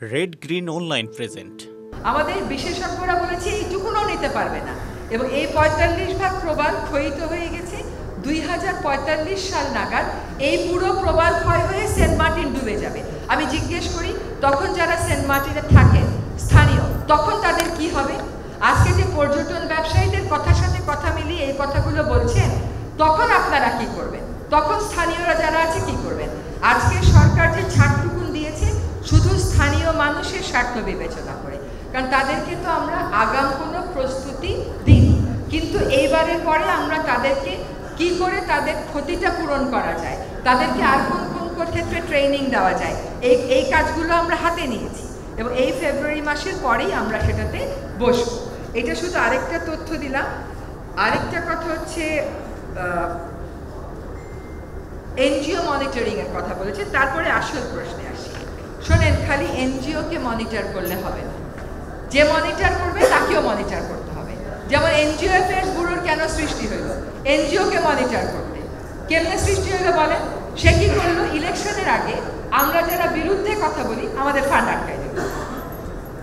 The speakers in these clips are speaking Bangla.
Red green online present. আমাদের বিশেষজ্ঞরা বলেছে এইটুকুনও নিতে পারবে না এবং এই ৪৫ ভাগ প্রবাল ক্ষয়িত হয়ে গেছে। ২০৪৫ সাল নাগাদ এই পুরো প্রবাল ক্ষয় হয়ে সেন্ট মার্টিন ডুবে যাবে। আমি জিজ্ঞেস করি তখন যারা সেন্ট মার্টিনে থাকেন স্থানীয়, তখন তাদের কি হবে? আজকে যে পর্যটন ব্যবসায়ীদের কথার সাথে কথা মিলিয়ে এই কথাগুলো বলছেন, তখন আপনারা কি করবেন? তখন স্থানীয়রা যারা আছে কি করবেন? আজকে সরকার যে ছাড়টুকুন দিয়েছে শুধু স্থানীয় মানুষের স্বার্থ বিবেচনা করে, কারণ তাদেরকে তো আমরা আগাম কোনো প্রস্তুতি দিই, কিন্তু এইবারের পরে আমরা তাদেরকে কি করে তাদের ক্ষতিটা পূরণ করা যায়, তাদেরকে আর কোন কোন ক্ষেত্রে ট্রেনিং দেওয়া যায়, এই কাজগুলো আমরা হাতে নিয়েছি এবং এই ফেব্রুয়ারি মাসের পরেই আমরা সেটাতে বসব। এটা শুধু আরেকটা তথ্য দিলাম। আরেকটা কথা হচ্ছে এনজিও মনিটরিং এর কথা বলেছে, তারপরে আসল প্রশ্নে আসি। শোনেন, খালি এনজিও কে মনিটর করলে হবে না, যে মনিটর করবে তাকেও মনিটর করতে হবে। যেমন এনজিও অ্যাফেয়ার্স ব্যুরোর কেন সৃষ্টি হইল? এনজিও কে মনিটর করতে। কেমনে সৃষ্টি হইল বলেন? সে কি করলো? ইলেকশনের আগে আমরা যারা বিরুদ্ধে কথা বলি আমাদের ফান্ড আটকাই দিল।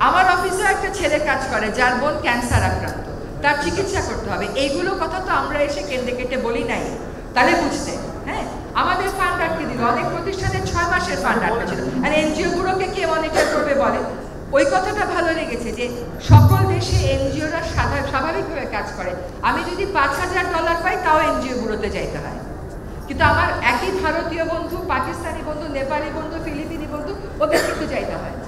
আমার অফিসে একটা ছেলে কাজ করে যার বোন ক্যান্সার আক্রান্ত, তার চিকিৎসা করতে হবে। এইগুলো কথা তো আমরা এসে কেন্দ্রে কেটে বলি নাই, তাহলে বুঝতে। হ্যাঁ, আমাদের ফান্ড আটকে দিল। অনেক প্রতিষ্ঠানের ৬ মাসের ফান্ড আটকে ছিল। আর এনজিও গুলোকে কে মনিটর করবে বলে? ওই কথাটা ভালো লেগেছে যে সকল দেশে এনজিওরা স্বাভাবিকভাবে কাজ করে। আমি যদি $৫,০০০ পাই তাও এনজিও গুলোতে যাইতে হয়, কিন্তু আমার একই ভারতীয় বন্ধু, পাকিস্তানি বন্ধু, নেপালি বন্ধু, ফিলিপিনি বন্ধু, ওদের কিন্তু যাইতে হয় না।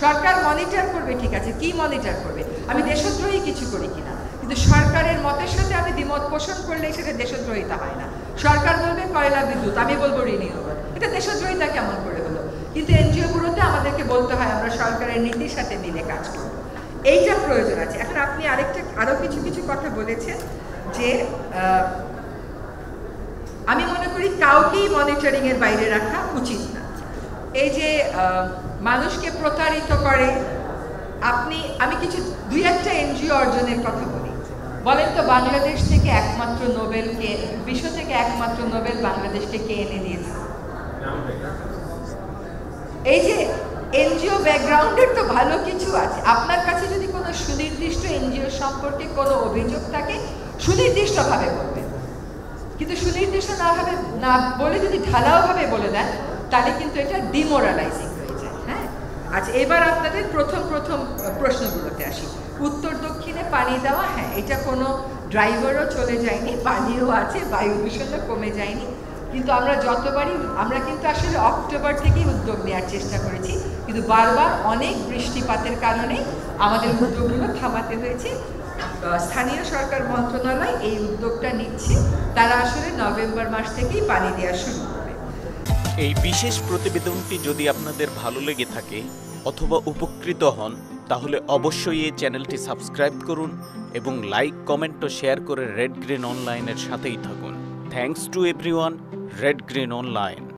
সরকার মনিটর করবে, ঠিক আছে, কি মনিটর করবে? আমি দেশদ্রোহী কিছু করি কিনা, কিন্তু সরকারের মতের সাথে আমি দ্বিমত পোষণ করলে সেটা দেশদ্রোহিতা হয় না। সরকার বলবে কয়লা বিদ্যুৎ, আমি বলবো রিনিউয়েবল, এটা দেশদ্রোহিতা কেমন করে হলো? কিন্তু এনজিও গুলোতে আমাদেরকে বলতে হয় আমরা সরকারের নীতির সাথে মিলে কাজ করব। এইটা প্রয়োজন আছে। এখন আপনি আরো কিছু কথা বলেছেন যে আমি মনে করি কাউকেই মনিটরিং এর বাইরে রাখা উচিত না। এই যে মানুষকে প্রতারিত করে, আমি কিছু দুই একটা এনজিও অর্জনের কথা বলি। বলেন তো, বাংলাদেশ থেকে একমাত্র নোবেল কে, বিশ্ব থেকে একমাত্র নোবেল বাংলাদেশকে কে এনে দিয়েছে? এই যে এনজিও ব্যাকগ্রাউন্ডের তো ভালো কিছু আছে। আপনার কাছে যদি কোনো সুনির্দিষ্ট এনজিও সম্পর্কে কোনো অভিযোগ থাকে সুনির্দিষ্টভাবে বলবেন, কিন্তু সুনির্দিষ্ট না বলে যদি ঢালাওভাবে বলে দেন তাহলে কিন্তু এটা ডিমোরালাইজিং হয়ে যায়। হ্যাঁ, আচ্ছা, এবার আপনাদের প্রথম প্রশ্নগুলোতে আসি। উত্তর দক্ষিণে পানি দেওয়া, হ্যাঁ, এটা কোনো ড্রাইভারও চলে যায়নি, পানিও আছে, বায়ু দূষণও কমে যায়নি। কিন্তু আমরা কিন্তু আসলে অক্টোবর থেকেই উদ্যোগ নেওয়ার চেষ্টা করেছি, কিন্তু বারবার অনেক বৃষ্টিপাতের কারণে আমাদের উদ্যোগগুলো থামাতে হয়েছে। স্থানীয় সরকার মন্ত্রণালয় এই উদ্যোগটা নিচ্ছে, তারা আসলে নভেম্বর মাস থেকেই পানি দেওয়া শুরু করবে। এই বিশেষ প্রতিবেদনটি যদি আপনাদের ভালো লেগে থাকে অথবা উপকৃত হন, তাহলে অবশ্যই এই চ্যানেলটি সাবস্ক্রাইব করুন এবং লাইক, কমেন্ট ও শেয়ার করে রেড গ্রিন অনলাইনের সাথেই থাকুন। Thanks to everyone. Red green online.